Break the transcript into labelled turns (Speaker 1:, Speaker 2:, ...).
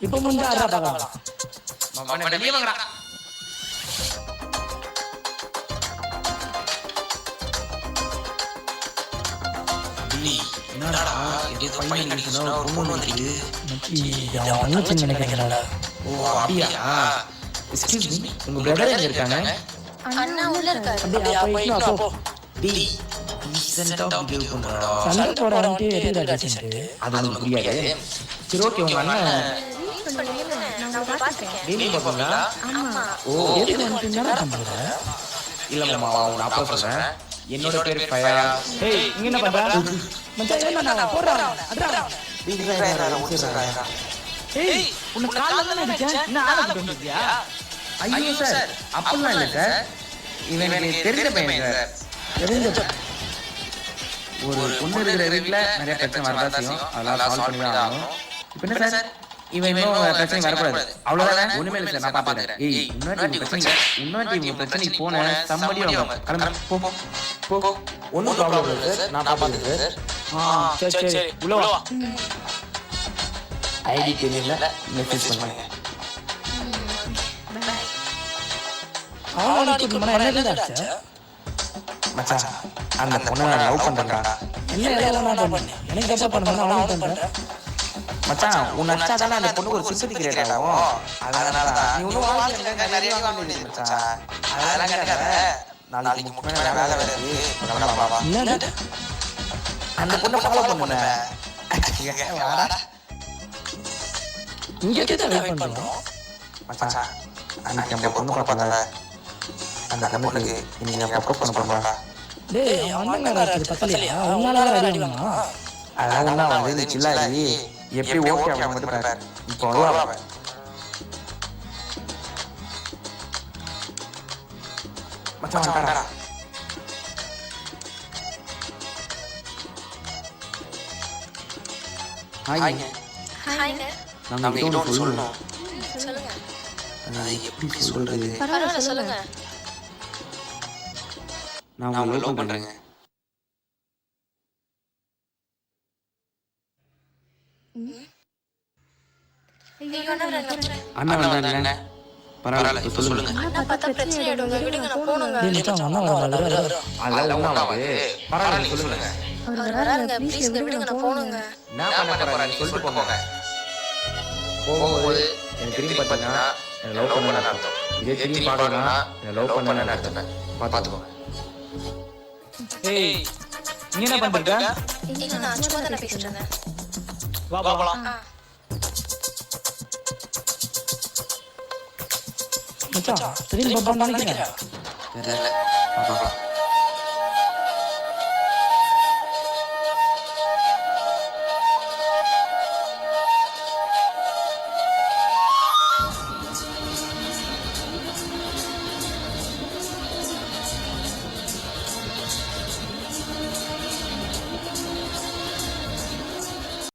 Speaker 1: இப்போ முந்தா ஆறா பார்க்கலாம்.
Speaker 2: மவன வெளிய வாங்கடா. என்னடா ஏதோ பையன் நினைச்சா ஒரு பொண்ணு வந்துருக்கு.
Speaker 1: மச்சி அவன் தங்கச்சி நினைக்கிறேன்டா.
Speaker 2: ஓ அப்படியா? எக்ஸ்கியூஸ் மீ, உங்க பிரதர் எங்க இருக்காங்க?
Speaker 3: அண்ணா உள்ள இருக்காரு.
Speaker 1: அப்படியே போயிட்டு போ.
Speaker 2: டேய் டீசன்ட்டா பிஹேவ் பண்றடா.
Speaker 1: சண்டை போட வந்து எரியுதா டீசன்ட்.
Speaker 2: அது உங்களுக்கு புரியாது. சரி ஓகே, உங்க அண்ணன்
Speaker 3: நான் பாத்துட்டேன்.
Speaker 2: டெய்லி பாப்பீங்களா?
Speaker 3: ஆமா.
Speaker 2: ஓ
Speaker 1: எதுக்கு வந்து என்ன பண்ற?
Speaker 2: இல்ல மாமா, நான் அப்பா சொல்றேன். என்னோட பேர் ஃபயா.
Speaker 1: ஏய் இங்க என்ன பண்ற? மச்சான் என்ன நான் போறடா. அடடா. ஏய் உன்னை கால்ல தான அடிச்சேன். என்ன ஆள பண்ணிட்டியா?
Speaker 2: ஐயோ சார், அப்பலாம் இல்ல சார். இவனுக்கு தெரிஞ்ச பையன் சார்.
Speaker 1: தெரிஞ்ச
Speaker 2: ஒரு பொண்ணு இருக்கிற வீட்ல நிறைய பிரச்சனை வரதா செய்யும். அதெல்லாம் சால்வ் பண்ணி தான் ஆகணும். இப்போ என்ன சார், இவன் இன்னும் பிரச்சனை வரக்கூடாது. அவ்வளவுதானே? ஒண்ணுமே இல்லை சார், நான் பாத்துக்கிறேன். ஏய் இன்னொரு பிரச்சனை போன சம்மடி வாங்க. கிளம்பு போ போ போ. ஒன்றும் ப்ராப்ளம் இல்லை சார், நான் பாத்துக்கிறேன் சார்.
Speaker 1: சரி சரி உள்ள வா.
Speaker 2: ஐடி தெரியல, மெசேஜ் பண்ணுங்க.
Speaker 1: அவனுக்கு மன என்ன ஆச்சு?
Speaker 2: மச்சான், அந்த பொண்ணை நான் லவ் பண்றேன்டா.
Speaker 1: என்ன எல்லாம் பண்ணு. எனக்கு தப்பா பண்ண அவனுக்கு பண்ற.
Speaker 2: மச்சான், உன் அச்சா தானே அந்த பொண்ணுக்கு ஒரு சிம்பத்தி கிரியேட் ஆகும். அதனால தான் நீ இன்னும் வாழ்க்கையில நிறைய வாங்க வேண்டியது மச்சான். அதெல்லாம் கேட்காத. நாளைக்கு முக்கியமான வேலை இருக்கு. வா.
Speaker 1: என்ன
Speaker 2: அந்த பொண்ணை ஃபாலோ பண்ணுங்க. வாடா.
Speaker 1: இங்க கேட்ட வெயிட் பண்றோம்.
Speaker 2: மச்சான், அன்னைக்கு நம்ம பொண்ணு பார்த்தாங்க. அந்த பொண்ணுக்கு நீங்க ப்ரப்போஸ் பண்ண போறீங்களா?
Speaker 1: டேய் அண்ணன் ராத்திரி பக்கலையா? உன்னால ரெடி பண்ணா?
Speaker 2: அதெல்லாம் வந்து சில்லாயி எப்படி ஓகே அவன் மட்டும் பாரு. இப்போ வருவான். மச்சான் வாடா. ஹாய்ங்க.
Speaker 3: ஹாய்ங்க.
Speaker 2: நாம ஏதோ சொல்லணும்.
Speaker 3: சொல்லுங்க.
Speaker 2: அது எப்படி சொல்றது?
Speaker 3: பரவாயில்ல சொல்லுங்க.
Speaker 2: நான் உங்களை லவ் பண்றேங்க.
Speaker 3: ஐயோ நான்
Speaker 2: அண்ணா வந்தாங்க. பரவாயில்ல, இப்ப சொல்லுங்க.
Speaker 3: அண்ணா பார்த்தா பிரச்சனை ஆயிடுங்க. விடுங்க, நான் போணுங்க.
Speaker 1: டேய் மச்சான் அண்ணன் வராரு.
Speaker 2: அதெல்லாம் ஒண்ணாவது. பரவாயில்ல, சொல்லுங்க.
Speaker 3: அவர் வராருங்க. ப்ளீஸ் விடுங்க, நான் போணுங்க.
Speaker 2: என்ன பண்ண போறீங்க சொல்லிட்டு போங்க. போகும்போது எனக்கு திரும்பி பார்த்தீங்கன்னா என்ன லவ் பண்ணணும்னு அர்த்தம். இதே திரும்பி பார்க்கணும்னா என்ன லவ் பண்ணணும்னு அர்த்தம். பார்த்துக்கோங்க.
Speaker 1: ஏய் நீ என்ன பண்ற?
Speaker 3: இல்ல நான் சும்மா தான பேசிட்டு இருந்தேன்.
Speaker 1: வா போலாம். மச்சான் திரும்பி பாப்பா நினைக்கிறேன்.
Speaker 2: தெரியல. பார்க்கலாம்.